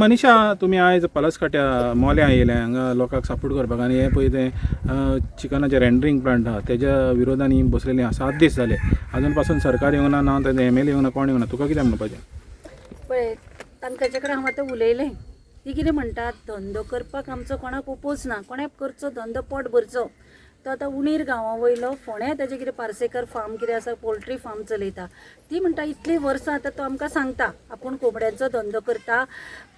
मनीषा तुमी आयज पलसकाट्या मोल्या आयले हांगा लोकांक सपोर्ट करपाक आनी हे पळय तें चिकनाचे रेंडरिंग प्लांट आहा तेज्या विरोधान बसलेलीं आहा 7 दीस जाले अजून पासून सरकार येवना ना तें MLA येवना कोण येवना तुका कितें म्हणपाचें पळय तांचे कडेन हांव आतां उलयलें ती कितें म्हणटात धंदो करपाक आमचो कोणाक उपोज ना कोणें करचो धंदो पोट भरचो तो आतां उणीर गांवा वयलो फोंड्या तेजें कितें पार्सेकर फार्म कितें आसा पोल्ट्री फार्म चलयता ती म्हणटा इतलीं वर्सां आतां तो आमकां सांगता आपूण कोंबड्यांचो धंदो करता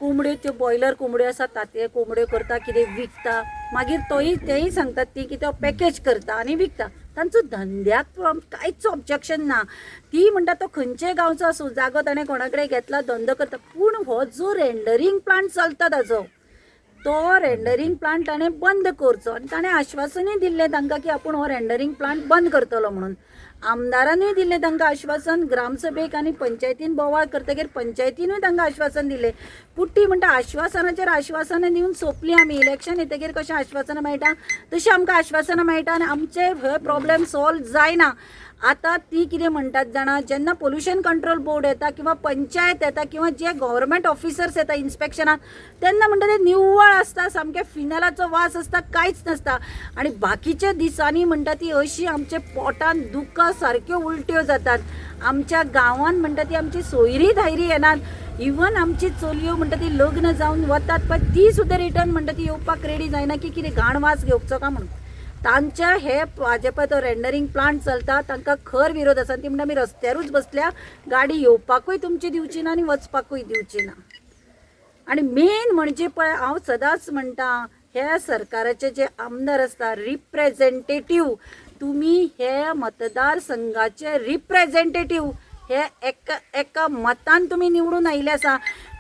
कोंबड्यो त्यो बॉयलर कोंबड्यो आसा ताते कोंबड्यो करता कितें विकता मागीर तेय सांगतात ती की तो पॅकेज करता आनी विकता तांचो धंद्याक कांयच ऑब्जेक्शन ना ती म्हणटा तो खंयचे गांवचो आसूं जागो ताणें कोणा कडेन घेतला धंदो करता पूण हो जो रेंडरिंग प्लांट चलता ताजो तो रेंडरिंग प्लांट ताणें बंद करचो आनी ताणें आश्वासनूय दिल्लें तांकां की आपूण हो रेंडरिंग प्लांट बंद करतलो म्हणून आमदारानूय दिल्लें तांकां आश्वासन ग्रामसभेक आनी पंचायतीन बोवाळ करतकीर पंचायतीनूय तांकां आश्वासन दिलें पूण ती म्हणटा आश्वासनाचेर आश्वासनां दिवन सोंपलीं आमी इलेक्शन येतकीर कशें आश्वासनां मेळटा तशीं आमकां आश्वासनां मेळटा आनी आमचे हे प्रॉब्लेम सॉल्व जायना आतां ती कितें म्हणटात जाणा जेन्ना पोल्युशन कंट्रोल बोर्ड येता किंवा पंचायत येता किंवा जे गव्हर्मेंट ऑफिसर्स येता इन्स्पेक्शनाक तेन्ना म्हणटा ते निव्वळ आसता सामकें फिनालाचो वास आसता कांयच नासता आनी बाकीच्या दिसांनी म्हणटा ती अशी आमच्या पोटान दुखां सारक्यो उलट्यो जातात आमच्या गांवांत म्हणटा ती आमची सोयरी धायरी येनात इवन आमची चलयो म्हणटा ती लग्न जावन वतात पण ती सुद्दां रिटर्न म्हणटा ती येवपाक रेडी जायना की कितें घाण वास घेवचो का म्हणून तांच्या हे भाजपा तो रेंडरिंग प्लांट चलता तांकां खर विरोध आसा ती म्हणटा आमी रस्त्यारूच बसल्या गाडी येवपाकूय तुमची दिवची ना आनी वचपाकूय दिवची ना आनी मेन म्हणजे पळय हांव सदांच म्हणटा हे सरकाराचे जे आमदार आसता रिप्रेझेंटेटिव्ह तुमी हे मतदारसंघाचे रिप्रेझेंटेटिव्ह हे एका मतान तुमी निवडून आयिल्ले आसा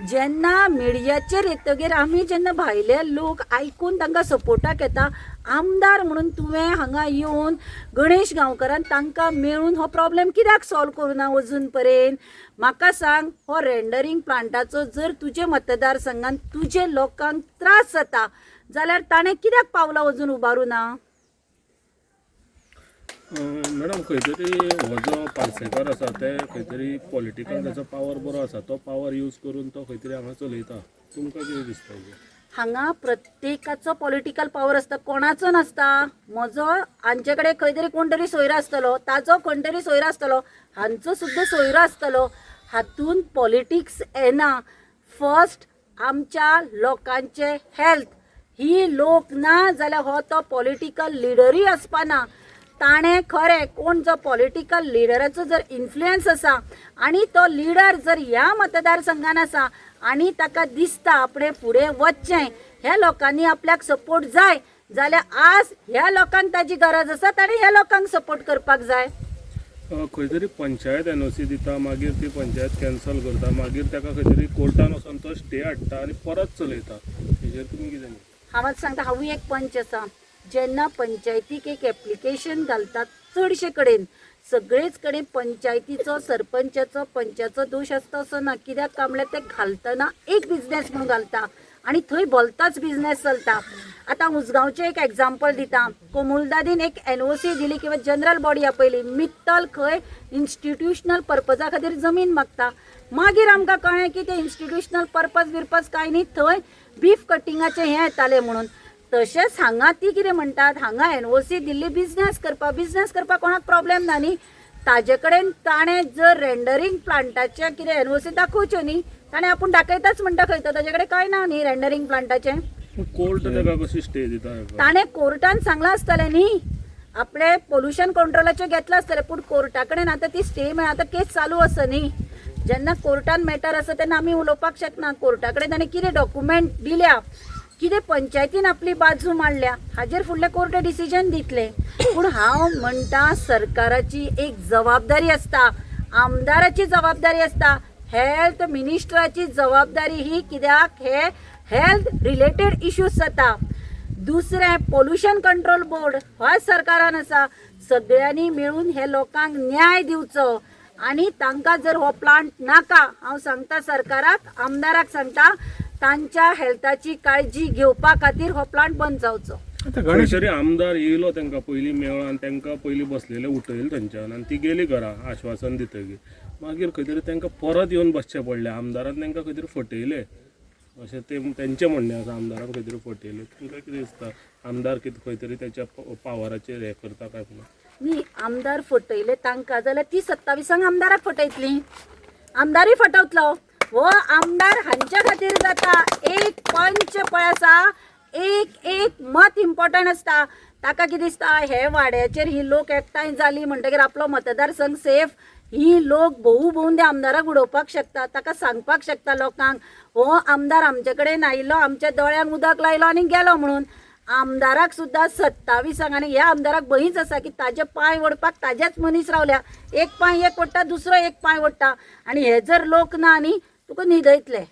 जेन्ना मिडियाचेर येतगीर आमी जेन्ना भायले लोक आयकून तांकां सपोर्टाक येता आमदार म्हणून तुवें हांगा येवन गणेश गांवकरान तांकां मेळून हो प्रॉब्लेम कित्याक सॉल्व करूना अजून पर्यंत म्हाका सांग हो रेंडरिंग प्लांटाचो जर तुजे मतदारसंघान तुजे लोकांक त्रास जाता जाल्यार ताणें कित्याक पावलां अजून उबारूना मॅडम खंय तरी हो जो पार्सेकर आसा ते खंय तरी पॉलिटिकल ताचो पावर बरो आसा तो पावर यूज करून तो खंय तरी हांगा चलयता तुमकां कितें दिसता हांगा प्रत्येकाचो पॉलिटिकल पावर आसता कोणाचो नासता म्हजो हांचे कडेन खंय तरी कोण तरी सोयरो आसतलो ताचो खंय तरी सोयरो आसतलो हांचो सुद्दां सोयरो आसतलो हातून पॉलिटिक्स येना फर्स्ट आमच्या लोकांचे हेल्थ ही लोक ना जाल्यार हो तो पॉलिटिकल लिडरूय आसपाना ताणें खरें कोण जो पॉलिटिकल लिडराचो जर इन्फ्लुयन्स आसा आनी तो लिडर जर ह्या मतदारसंघान आसा आनी ताका दिसता आपणें फुडें वचचें ह्या लोकांनी आपल्याक सपोर्ट जाय जाल्यार आज ह्या लोकांक ताची गरज आसा ताणें ह्या लोकांक सपोर्ट करपाक जाय खंय तरी पंचायत NOC दिता मागीर ती पंचायत कॅन्सल करता मागीर ताका खंय तरी कोर्टान वचून तो स्टे हाडटा आनी परत चलयता हेजेर तुमी कितें हांव आतां सांगता हांवूय एक पंच आसा जेन्ना पंचायतीक एक एप्लिकेशन घालतात चडशे कडेन सगळेच कडेन पंचायतीचो सरपंचाचो पंचाचो दोश आसता असो ना कित्याक काय म्हणल्यार ते घालतना एक बिझनेस म्हणून घालता आनी थंय भलताच बिझनेस चलता आतां उसगांवचें एक एग्जाम्पल दिता कोमुलदादीन एक NOC दिली किंवा जनरल बॉडी आपयली मित्तल खंय इन्स्टिट्यूशनल पर्पजा खातीर जमीन मागता मागीर आमकां कळ्ळें की ते इन्स्टिट्यूशनल पर्पज कांय न्ही थंय बीफ कटिंगाचें हें येतालें म्हणून तशेंच हांगा ती कितें म्हणटात हांगा NOC दिल्ली बिझनेस करपाक कोणाक प्रॉब्लेम ना न्ही ताजे कडेन ताणें जर रेंडरिंग प्लांटाचे कितें NOC दाखोवच्यो न्ही ताणें आपूण दाखयताच म्हणटा खंय ताजे कडेन कांय ना न्ही रेंडरिंग प्लांटाचें कोर्ट ताका कशी स्टे दिता ताणें कोर्टान सांगलां आसतलें न्ही आपले पोल्युशन कंट्रोलाचें घेतलां आसतलें पूण कोर्टा कडेन आतां ती स्टे मेळ्ळा आतां केस चालू आसा न्ही जेन्ना कोर्टान मॅटर आसा तेन्ना आमी उलोवपाक शकना कोर्टा कडेन ताणें कितें डॉक्युमेंट दिल्या कितें पंचायतीन आपली बाजू मांडल्या हाजेर फुडलें कोर्ट डिसिजन दितलें पूण हांव म्हणटा सरकाराची एक जबाबदारी आसता आमदाराची जबाबदारी आसता हेल्थ मिनिस्टराची जबाबदारी ही कित्याक हे हेल्थ रिलेटेड इश्यूज जाता दुसरें पोल्युशन कंट्रोल बोर्ड हो सरकारान आसा सगळ्यांनी मेळून हे लोकांक न्याय दिवचो आनी तांकां जर हो प्लांट नाका हांव सांगता सरकाराक आमदाराक सांगता तांच्या हेल्थाची काळजी घेवपा खातीर हो प्लांट बंद जावचो खंय तरी आमदार येयलो तांकां पयलीं मेळ्ळो आनी तांकां पयलीं बसलेले उठयले थंयच्यान आनी ती गेली घरा आश्वासन दितकीर मागीर खंय तरी तांकां परत येवन बसचें पडलें आमदारान तांकां खंय तरी फटयलें अशें ते तेंचें म्हणणें आसा आमदाराक खंय तरी फटयले. तुमकां कितें दिसता आमदार खंय तरी तेच्या पावराचेर हें करता काय म्हणून? न्ही आमदार फटयले तांकां जाल्यार ती 27 आमदाराक फटयतली. आमदारूय फटवतलो हो आमदार हांच्या खातीर जाता. एक पंच पळय आसा, एक मत इम्पॉर्टंट आसता. ताका कितें दिसता हे वाड्याचेर ही लोक एकठांय जाली म्हणटकीर आपलो मतदारसंघ सेफ. ही लोक भोवून त्या आमदाराक उडोवपाक शकता. ताका सांगपाक शकता लोकांक हो आमदार आमचे कडेन आयिल्लो, आमच्या दोळ्यांक उदक लायलो आनी गेलो म्हणून. आमदाराक सुद्दां 27 आनी ह्या आमदाराक भंयच आसा की ताजे पांय ओडपाक ताजेच मनीस रावल्या. एक पांय एक ओडटा, दुसरो एक पांय ओडटा आनी हे जर लोक ना न्ही तुका न्हिदयतले.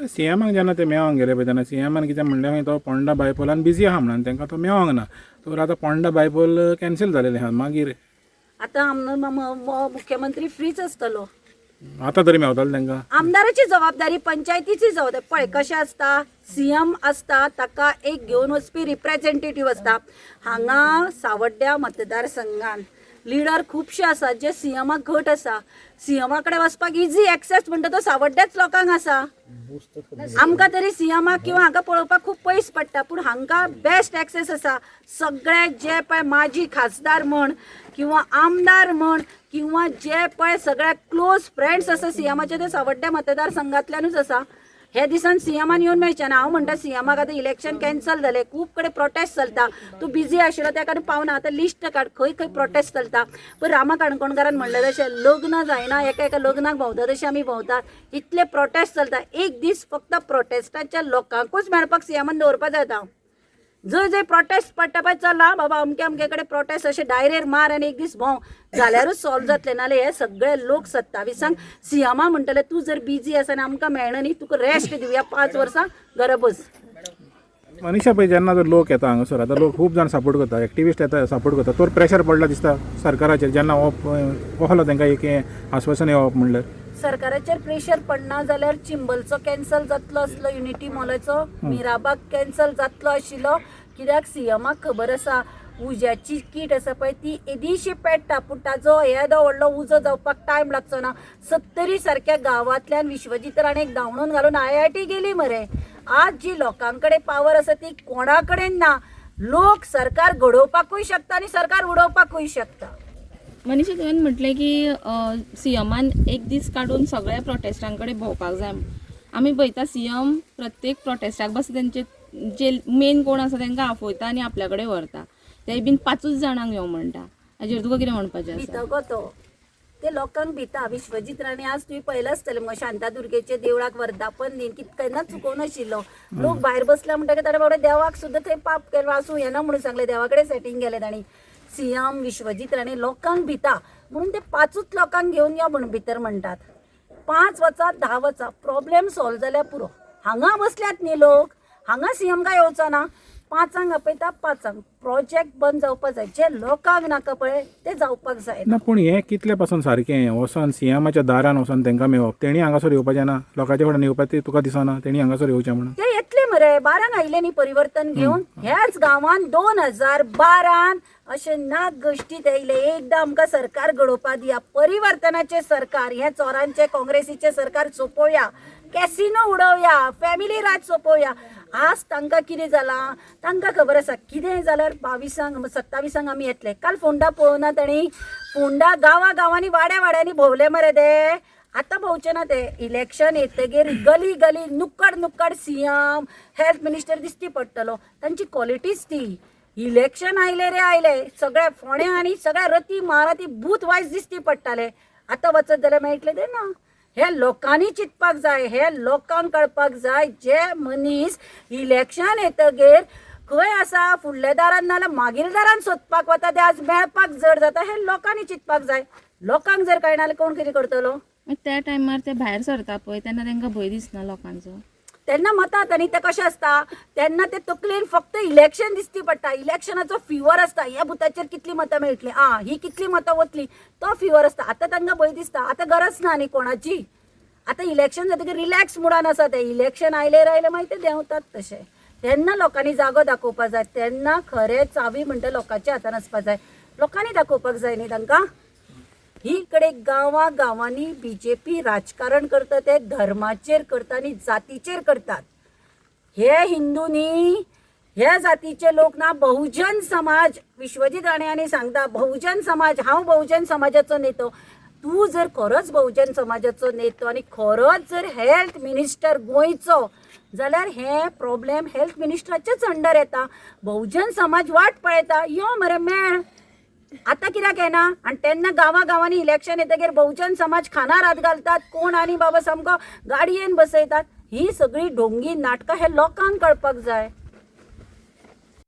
सीएमाक जेन्ना ते मेळोंक गेले पळय तेन्ना सीएमान कितें म्हणलें तो पोंडा बायपोलान बिजी आहा म्हणून तांकां तो मेळोंक ना. तर आतां पोंडा बायपोल कॅन्सील जालेलें आहा. मागीर आतां मुख्यमंत्री फ्रीच आसतलो. आतां तरी मेळटलें तांकां. आमदाराची जबाबदारी, पंचायतीची जबाबदारी. पळय कशें आसता, सीएम आसता ताका एक घेवन वचपी रिप्रेझेंटेटिव्ह आसता. हांगा सावड्ड्या मतदारसंघान लिडर खुबशे आसात जे सीएमाक घट आसा. सीएमा कडेन वचपाक इजी एक्सेस म्हणटा तो सावड्ड्याच लोकांक आसा. आमकां तरी सीएमाक किंवा हांगा पळोवपाक खूब पयस पडटा पूण हांगा बेस्ट एक्सेस आसा. सगळे जे पळय माजी खासदार म्हण किंवा आमदार म्हण किंवा जे पळय सगळे क्लोज फ्रेंड्स आसा सीएमाचे ते सावड्ड्या मतदारसंघांतल्यानूच आसा. हे दिसान सीएमान येवन मेळचें ना. हांव म्हणटा सीएमाक आतां इलेक्शन कॅन्सल जालें, खूब कडेन प्रोटेस्ट चलता. तूं बिजी आशिल्लो त्या खातीर पावना. आतां लिस्ट काड खंय खंय प्रोटेस्ट चलता. पण रामा काणकोणकारान म्हणलें तशें लग्न जायना एका लग्नाक भोंवता तशें आमी भोंवतात. इतले प्रोटेस्ट चलता. एक दीस फक्त प्रोटेस्टाच्या लोकांकूच मेळपाक सीएमान दवरपाक जाय. आतां जंय प्रोटेस्ट पडटा पळय चला बाबा अमके कडेन प्रोटेस्ट अशें डायरेक्ट मार आनी एक दीस भोंव जाल्यारूच सॉल्व जातलें. नाल्यार हे सगळे लोक 27 सीएमा म्हणटले तूं जर बिजी आसा आनी आमकां मेळना न्ही तुका रेस्ट दिवया 5 वर्सां घरा बस. मनीषा पळय जेन्ना जर लोक येता हांगासर आतां लोक खूब जाण सपोर्ट करता, एक्टिविस्ट येता सपोर्ट करता. तर प्रेशर पडला दिसता सरकाराचेर जेन्ना हो पहलो तांकां एक आश्वासन येवप म्हणल्यार. सरकाराचेर प्रेशर पडना जाल्यार चिंबलचो कॅन्सल जातलो आसलो, युनिटी मॉलाचो मिराबाग कॅन्सल जातलो आशिल्लो. कित्याक सीएमाक खबर आसा उज्याची कीट आसा पळय ती येदीशी पेट्टा पूण ताजो येदो व्हडलो उजो जावपाक टायम लागचो ना. 70 सारक्या गांवांतल्यान विश्वजीत राणेक धांवणून घालून IIT गेली मरे. आज जी लोकांकडे पावर आसा ती कोणा कडेन ना. लोक सरकार घडोवपाकूय शकता आनी सरकार उडोवपाकूय शकता. मनीषा तुवें म्हटलें की सीएमान एक दीस काडून सगळ्या प्रोटेस्टांकडे भोंवपाक जाय. आमी पळयता सीएम प्रत्येक प्रोटेस्टाक बस तेंचे जे मेन कोण आसा तांकां आफयता आनी आपल्या कडेन व्हरता. ते बीन 5 जाणांक येवं म्हणटा. हाजेर तुका कितें म्हणपाचें आसा? भितगो तो ते लोकांक भिता. विश्वजीत राणे आज तुवें पळयलां आसतलें मग शांतादुर्गेचे देवळाक वर्धापन दिन केन्नाच चुकोवनाशिल्लो. लोक भायर बसल्या म्हणटकीर ताणें बाबा देवाक सुद्दां थंय पाप केलो आसूं येना म्हणून सांगलें. देवा कडेन सेटींग गेलें तांणी. सीएम विश्वजीत राणे लोकांक भिता म्हणून ते 5 लोकांक घेवन या म्हण भितर म्हणटात. 5 वचा 10 वचा प्रॉब्लेम सॉल्व जाल्यार पुरो. हांगा बसल्यात न्ही लोक, हांगा सीएम काय येवचो ना. 5 आपयता 5 प्रोजेक्ट बंद जावपाक जाय. जे लोकांक नाका पळय ते जावपाक जाय ना. पूण हें कितले पासून सारकें वचोन सीएमाच्या दारान वचोन तांकां मेळप. तेणी हांगासर येवपाचें ना. लोकांचे कडेन येवपाक ते तुका दिसना तेणी हांगासर येवचें म्हणून. ते येतले मरे 12 आयले न्ही परिवर्तन घेवन. ह्याच गांवांत 2012 अशे नाग गोश्टीत येयले. एकदां आमकां सरकार घडोवपाक दिया. परिवर्तनाचे सरकार हे चोरांचे काँग्रेसीचे सरकार सोंपोवया. कॅसिनो उडोवया. फॅमिली राज सोंपोवया. आज तांकां कितें जालां तांकां खबर आसा. कितें जाल्यार 27 आमी येतले. काल फोंडा पळोवना तांणी. फोंडा गांवांनी वाड्यांनी भोंवले मरे ते. आतां भोंवचे ना ते. इलेक्शन येतगीर गली गली नुक्कड सीएम हेल्थ मिनिस्टर दिसती पडटलो. तांची क्वॉलिटीच ती. इलेक्शन आयले रे आयले सगळे फोंडे आनी सगळे रती मारती बूथ वायज दिसती पडटाले. आतां वचत जाल्यार मेळटले ते ना. हे लोकांनी चिंतपाक जाय. हे लोकांक कळपाक जाय जे मनीस इलेक्शन येतगीर खंय आसा फुडल्या दारान नाल्यार मागील दारान सोदपाक वता ते आज मेळपाक जड जाता. हे लोकांनी चिंतपाक जाय. लोकांक जर कळना जाल्यार कोण कितें करतलो? त्या टायमार ते भायर सरता पळय तेन्ना तांकां भंय दिसना लोकांचो. तेन्ना मतात आनी ते कशें आसता तेन्ना ते तकलेन फक्त इलेक्शन दिसती पडटा. इलेक्शनाचो फिवर आसता. ह्या बुथाचेर कितली मतां मेळटली, ही कितली मतां वतली तो फिवर आसता. आतां तांकां भंय दिसता. आतां गरज ना न्ही कोणाची. आतां इलेक्शन जातकीर रिलॅक्स मुडान आसा ते. इलेक्शन आयले मागीर ते देंवतात तशें. तेन्ना लोकांनी जागो दाखोवपाक जाय. तेन्ना खरें चावी म्हणटा लोकांच्या हातान आसपाक जाय. लोकांनी दाखोवपाक जाय न्ही तांकां. इकडे गांवांनी BJP राजकारण करता ते धर्माचेर करता आनी जातीचेर करतात. हे हिंदूंनी हे जातीचे लोक ना बहुजन समाज, विश्वजीत राणे सांगता बहुजन समाज, हांव बहुजन समाजाचो नेतो. तूं जर खरोच बहुजन समाजाचो नेतो आनी खरोच जर हेल्थ मिनिस्टर गोंयचो जाल्यार हे प्रॉब्लेम हेल्थ मिनिस्टराचेच अंडर येता. बहुजन समाज वाट पळयता, यो मरे मेळ. आतां कित्याक येना? आनी तेन्ना गांवांनी इलेक्शन येतकीर बहुजन समाज खानार हात घालतात, कोण आनी बाबा सामको गाडयेन बसयतात. ही सगळी ढोंगी नाटकां हे लोकांक कळपाक जाय.